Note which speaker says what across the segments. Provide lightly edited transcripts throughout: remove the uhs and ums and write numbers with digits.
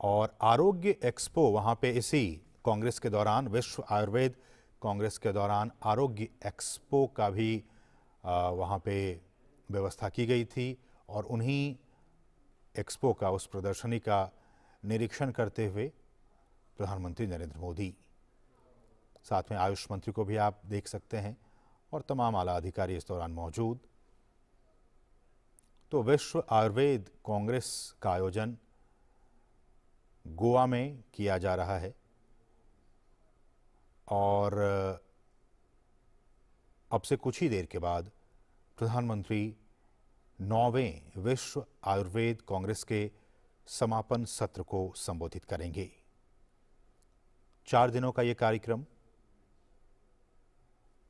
Speaker 1: और आरोग्य एक्सपो वहाँ पे इसी कांग्रेस के दौरान, विश्व आयुर्वेद कांग्रेस के दौरान आरोग्य एक्सपो का भी वहाँ पे व्यवस्था की गई थी। और उन्हीं एक्सपो का, उस प्रदर्शनी का निरीक्षण करते हुए प्रधानमंत्री नरेंद्र मोदी, साथ में आयुष मंत्री को भी आप देख सकते हैं और तमाम आला अधिकारी इस दौरान मौजूद। तो विश्व आयुर्वेद कांग्रेस का आयोजन गोवा में किया जा रहा है और अब से कुछ ही देर के बाद प्रधानमंत्री 9वें विश्व आयुर्वेद कांग्रेस के समापन सत्र को संबोधित करेंगे। 4 दिनों का ये कार्यक्रम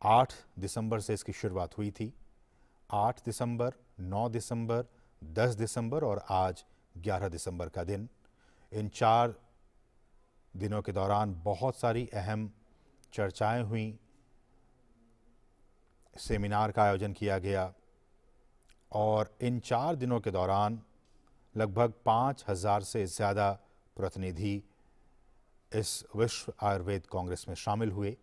Speaker 1: 8 दिसंबर से इसकी शुरुआत हुई थी। 8 दिसंबर, 9 दिसंबर, 10 दिसंबर और आज 11 दिसंबर का दिन। इन 4 दिनों के दौरान बहुत सारी अहम चर्चाएं हुई, सेमिनार का आयोजन किया गया और इन 4 दिनों के दौरान लगभग 5000 से ज़्यादा प्रतिनिधि इस विश्व आयुर्वेद कांग्रेस में शामिल हुए।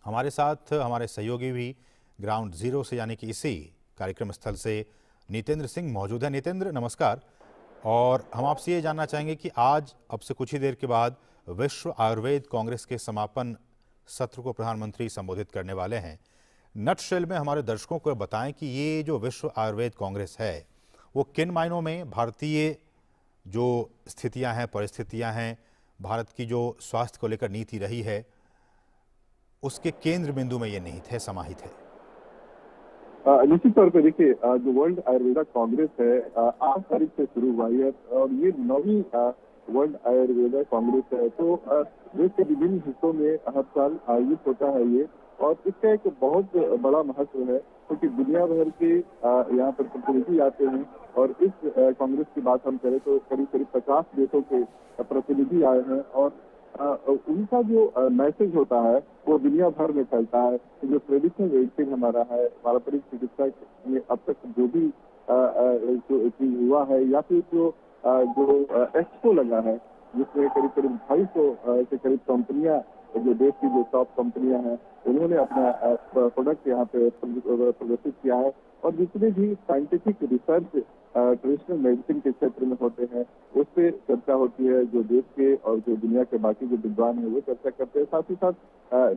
Speaker 1: हमारे साथ हमारे सहयोगी भी ग्राउंड जीरो से, यानी कि इसी कार्यक्रम स्थल से नितेंद्र सिंह मौजूद है। नितेंद्र, नमस्कार। और हम आपसे ये जानना चाहेंगे कि आज अब से कुछ ही देर के बाद विश्व आयुर्वेद कांग्रेस के समापन सत्र को प्रधानमंत्री संबोधित करने वाले हैं। नटशेल में हमारे दर्शकों को बताएं कि ये जो विश्व आयुर्वेद कांग्रेस है वो किन मायनों में भारतीय जो स्थितियां हैं, परिस्थितियां हैं, भारत की जो स्वास्थ्य को लेकर नीति रही है, उसके केंद्र बिंदु में ये निहित है, समाहित है।
Speaker 2: निश्चित तौर पर देखिए, जो वर्ल्ड आयुर्वेदा कांग्रेस है 8 तारीख से शुरू हुआ है और ये 9वीं वर्ल्ड आयुर्वेदा कांग्रेस है। तो देश के विभिन्न हिस्सों में हर साल आयोजित होता है ये, और इसका एक बहुत बड़ा महत्व है क्योंकि दुनिया भर के यहाँ पर प्रतिनिधि आते हैं। और इस कांग्रेस की बात हम करें तो करीब करीब 50 देशों के प्रतिनिधि आए हैं और उनका जो मैसेज होता है वो दुनिया भर में फैलता है। जो ट्रेडिशनल मेडिसिन हमारा है, पारंपरिक चिकित्सा में अब तक जो भी जो चीज हुआ है, या फिर जो एक्सपो लगा है जिसमें करीब करीब 250 के करीब कंपनियां, जो देश की जो टॉप कंपनियां हैं, उन्होंने अपना प्रोडक्ट यहाँ पे प्रदर्शित किया है। और जितने भी साइंटिफिक रिसर्च ट्रेडिशनल मेडिसिन के क्षेत्र में होते हैं उस पर चर्चा होती है। जो देश के और जो दुनिया के बाकी जो विद्वान हैं वो चर्चा करते हैं। साथ ही साथ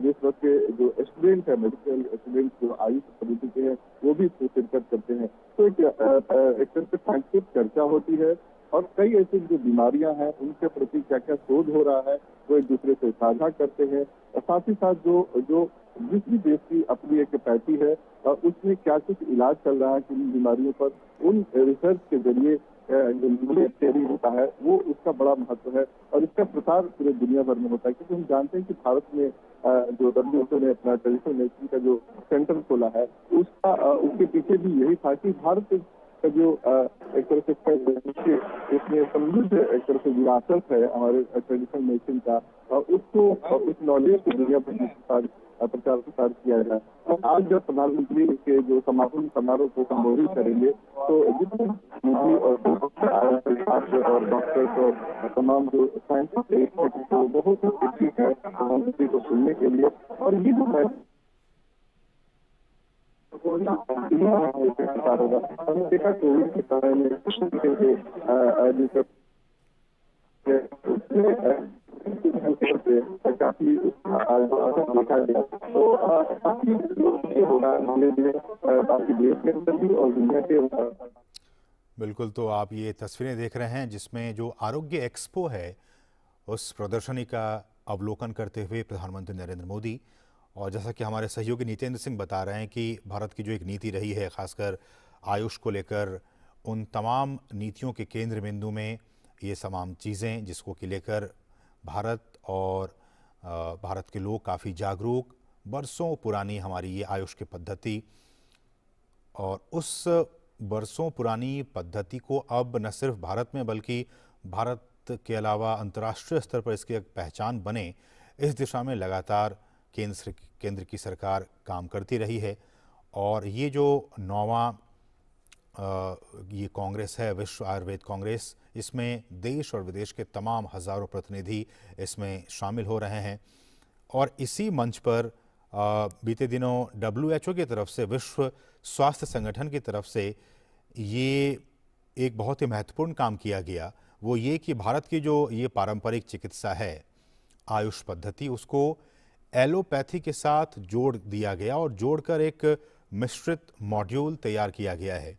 Speaker 2: देश भर के जो स्टूडेंट है, मेडिकल स्टूडेंट जो आयुष पद्धति के हैं, वो भी इसमें शिरकत करते हैं। तो एक तरह से साइंटिफिक चर्चा होती है और कई ऐसी जो बीमारियां हैं उनके प्रति क्या क्या शोध हो रहा है वो एक दूसरे से साझा करते हैं। और साथ ही साथ जो जिस भी देश की अपनी एक पैथी है उसमें क्या कुछ इलाज चल रहा है किन बीमारियों पर, उन रिसर्च के जरिए जो नॉलेज शेयरिंग होता है वो उसका बड़ा महत्व है और इसका प्रसार पूरे दुनिया भर में होता है। क्योंकि हम जानते हैं कि भारत में जो WHO ने अपना ट्रेडिशनल मेडिसिन का जो सेंटर खोला है उसके पीछे भी यही था कि भारत का जो एक तरह से उसमें समृद्ध एक तरह से विरासत है हमारे ट्रेडिशनल मेडिसिन का, उसको उस नॉलेज को दुनिया भर प्रचार प्रसार किया जाए। और आज जब प्रधानमंत्री के जो समापन समारोह को संबोधित करेंगे तो जितने मोदी और डॉक्टर्स और तमाम जो साइंटिस्ट तो बहुत इच्छुक है प्रधानमंत्री को सुनने के लिए। और ये जो है हमने देखा कोविड के समय में काफी देखा गया। तो काफी बाकी देश के अंदर भी और दुनिया के।
Speaker 1: बिल्कुल, तो आप ये तस्वीरें देख रहे हैं जिसमें जो आरोग्य एक्सपो है उस प्रदर्शनी का अवलोकन करते हुए प्रधानमंत्री नरेंद्र मोदी। और जैसा कि हमारे सहयोगी नितेंद्र सिंह बता रहे हैं कि भारत की जो एक नीति रही है खासकर आयुष को लेकर, उन तमाम नीतियों के केंद्र बिंदु में ये तमाम चीज़ें जिसको कि लेकर भारत और भारत के लोग काफ़ी जागरूक, बरसों पुरानी हमारी ये आयुष की पद्धति, और उस बरसों पुरानी पद्धति को अब न सिर्फ भारत में बल्कि भारत के अलावा अंतर्राष्ट्रीय स्तर पर इसकी एक पहचान बने, इस दिशा में लगातार केंद्र की सरकार काम करती रही है। और ये जो 9वां ये कांग्रेस है, विश्व आयुर्वेद कांग्रेस, इसमें देश और विदेश के तमाम हज़ारों प्रतिनिधि इसमें शामिल हो रहे हैं। और इसी मंच पर बीते दिनों WHO की तरफ से, विश्व स्वास्थ्य संगठन की तरफ से ये एक बहुत ही महत्वपूर्ण काम किया गया। वो ये कि भारत की जो ये पारंपरिक चिकित्सा है, आयुष पद्धति, उसको एलोपैथी के साथ जोड़ दिया गया और जोड़कर एक मिश्रित मॉड्यूल तैयार किया गया है।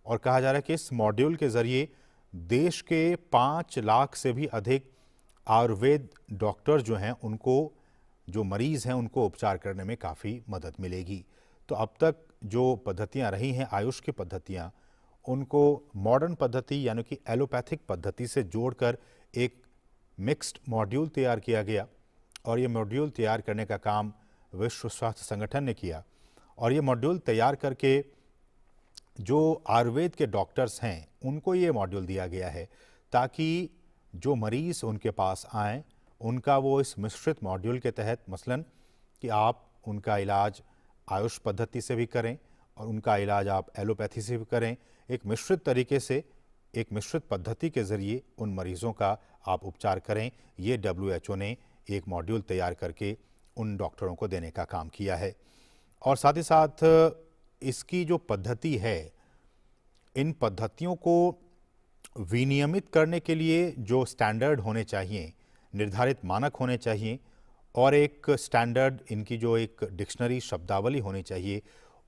Speaker 1: और कहा जा रहा है कि इस मॉड्यूल के जरिए देश के 5 लाख से भी अधिक आयुर्वेद डॉक्टर जो हैं, उनको, जो मरीज हैं, उनको उपचार करने में काफ़ी मदद मिलेगी। तो अब तक जो पद्धतियां रही हैं, आयुष की पद्धतियां, उनको मॉडर्न पद्धति यानी कि एलोपैथिक पद्धति से जोड़कर एक मिक्स्ड मॉड्यूल तैयार किया गया। और ये मॉड्यूल तैयार करने का काम विश्व स्वास्थ्य संगठन ने किया। और ये मॉड्यूल तैयार करके जो आयुर्वेद के डॉक्टर्स हैं, उनको ये मॉड्यूल दिया गया है ताकि जो मरीज उनके पास आएँ, उनका वो इस मिश्रित मॉड्यूल के तहत, मसलन कि आप उनका इलाज आयुष पद्धति से भी करें और उनका इलाज आप एलोपैथी से भी करें, एक मिश्रित तरीके से, एक मिश्रित पद्धति के ज़रिए उन मरीज़ों का आप उपचार करें। ये WHO ने एक मॉड्यूल तैयार करके उन डॉक्टरों को देने का काम किया है। और साथ ही साथ इसकी जो पद्धति है, इन पद्धतियों को विनियमित करने के लिए जो स्टैंडर्ड होने चाहिए, निर्धारित मानक होने चाहिए, और एक स्टैंडर्ड इनकी जो एक डिक्शनरी शब्दावली होनी चाहिए,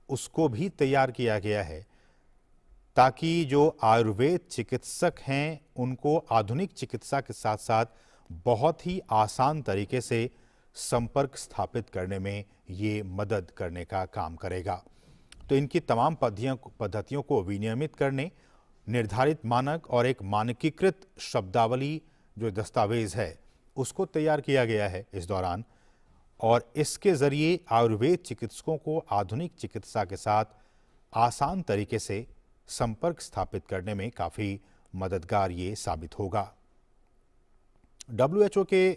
Speaker 1: उसको भी तैयार किया गया है ताकि जो आयुर्वेद चिकित्सक हैं, उनको आधुनिक चिकित्सा के साथ साथ बहुत ही आसान तरीके से संपर्क स्थापित करने में ये मदद करने का काम करेगा। तो इनकी तमाम पद्धतियों को विनियमित करने, निर्धारित मानक और एक मानकीकृत शब्दावली जो दस्तावेज है, उसको तैयार किया गया है इस दौरान। और इसके ज़रिए आयुर्वेद चिकित्सकों को आधुनिक चिकित्सा के साथ आसान तरीके से संपर्क स्थापित करने में काफ़ी मददगार ये साबित होगा। WHO के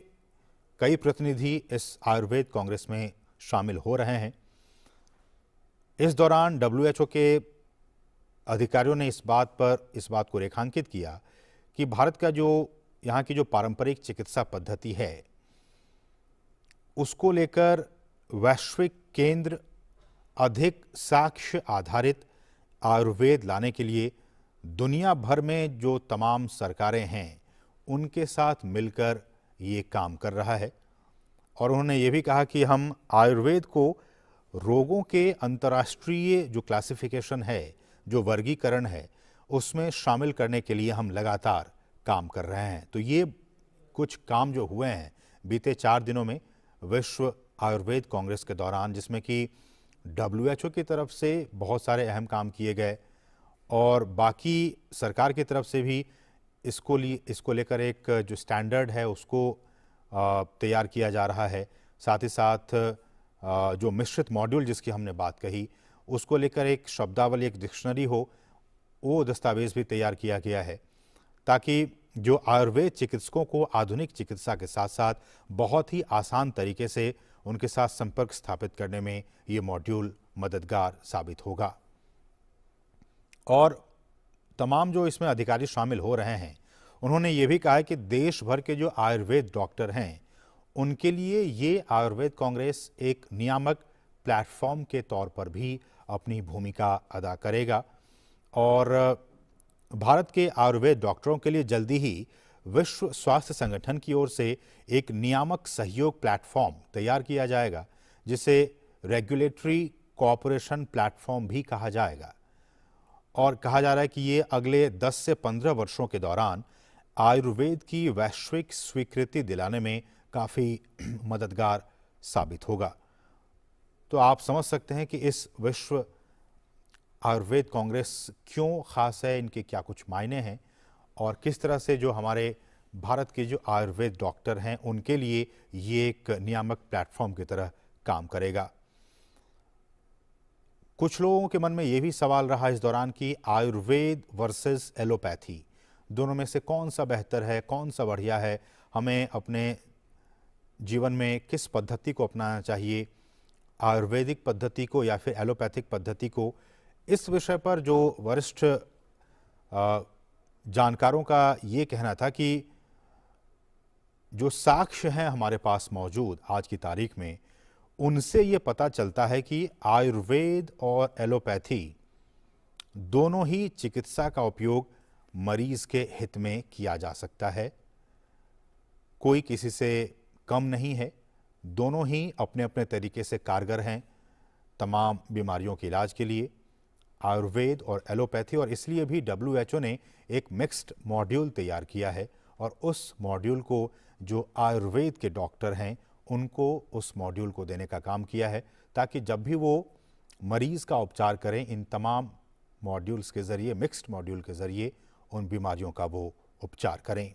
Speaker 1: कई प्रतिनिधि इस आयुर्वेद कांग्रेस में शामिल हो रहे हैं। इस दौरान WHO के अधिकारियों ने इस बात को रेखांकित किया कि भारत का जो यहाँ की जो पारंपरिक चिकित्सा पद्धति है, उसको लेकर वैश्विक केंद्र अधिक साक्ष्य आधारित आयुर्वेद लाने के लिए दुनिया भर में जो तमाम सरकारें हैं, उनके साथ मिलकर ये काम कर रहा है। और उन्होंने ये भी कहा कि हम आयुर्वेद को रोगों के अंतर्राष्ट्रीय जो क्लासिफिकेशन है, जो वर्गीकरण है, उसमें शामिल करने के लिए हम लगातार काम कर रहे हैं। तो ये कुछ काम जो हुए हैं बीते 4 दिनों में विश्व आयुर्वेद कांग्रेस के दौरान, जिसमें कि WHO की तरफ से बहुत सारे अहम काम किए गए और बाकी सरकार की तरफ से भी इसको लेकर एक जो स्टैंडर्ड है उसको तैयार किया जा रहा है। साथ ही साथ जो मिश्रित मॉड्यूल जिसकी हमने बात कही, उसको लेकर एक शब्दावली, एक डिक्शनरी हो, वो दस्तावेज भी तैयार किया गया है ताकि जो आयुर्वेद चिकित्सकों को आधुनिक चिकित्सा के साथ साथ बहुत ही आसान तरीके से उनके साथ संपर्क स्थापित करने में ये मॉड्यूल मददगार साबित होगा। और तमाम जो इसमें अधिकारी शामिल हो रहे हैं, उन्होंने ये भी कहा है कि देश भर के जो आयुर्वेद डॉक्टर हैं, उनके लिए ये आयुर्वेद कांग्रेस एक नियामक प्लेटफॉर्म के तौर पर भी अपनी भूमिका अदा करेगा। और भारत के आयुर्वेद डॉक्टरों के लिए जल्दी ही विश्व स्वास्थ्य संगठन की ओर से एक नियामक सहयोग प्लेटफॉर्म तैयार किया जाएगा, जिसे रेगुलेटरी कोऑपरेशन प्लेटफॉर्म भी कहा जाएगा। और कहा जा रहा है कि ये अगले 10 से 15 वर्षों के दौरान आयुर्वेद की वैश्विक स्वीकृति दिलाने में काफ़ी मददगार साबित होगा। तो आप समझ सकते हैं कि इस विश्व आयुर्वेद कांग्रेस क्यों ख़ास है, इनके क्या कुछ मायने हैं और किस तरह से जो हमारे भारत के जो आयुर्वेद डॉक्टर हैं, उनके लिए ये एक नियामक प्लेटफॉर्म की तरह काम करेगा। कुछ लोगों के मन में ये भी सवाल रहा इस दौरान कि आयुर्वेद वर्सेस एलोपैथी, दोनों में से कौन सा बेहतर है, कौन सा बढ़िया है, हमें अपने जीवन में किस पद्धति को अपनाना चाहिए, आयुर्वेदिक पद्धति को या फिर एलोपैथिक पद्धति को। इस विषय पर जो वरिष्ठ जानकारों का ये कहना था कि जो साक्ष्य हैं हमारे पास मौजूद आज की तारीख में, उनसे ये पता चलता है कि आयुर्वेद और एलोपैथी दोनों ही चिकित्सा का उपयोग मरीज के हित में किया जा सकता है। कोई किसी से कम नहीं है, दोनों ही अपने अपने तरीके से कारगर हैं तमाम बीमारियों के इलाज के लिए, आयुर्वेद और एलोपैथी। और इसलिए भी WHO ने एक मिक्स्ड मॉड्यूल तैयार किया है और उस मॉड्यूल को जो आयुर्वेद के डॉक्टर हैं उनको उस मॉड्यूल को देने का काम किया है, ताकि जब भी वो मरीज का उपचार करें, इन तमाम मॉड्यूल्स के ज़रिए, मिक्स्ड मॉड्यूल के ज़रिए उन बीमारियों का वो उपचार करें।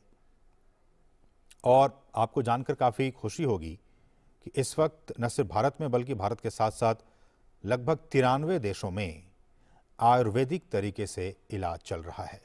Speaker 1: और आपको जानकर काफ़ी खुशी होगी कि इस वक्त न सिर्फ भारत में बल्कि भारत के साथ साथ लगभग 93 देशों में आयुर्वेदिक तरीके से इलाज चल रहा है।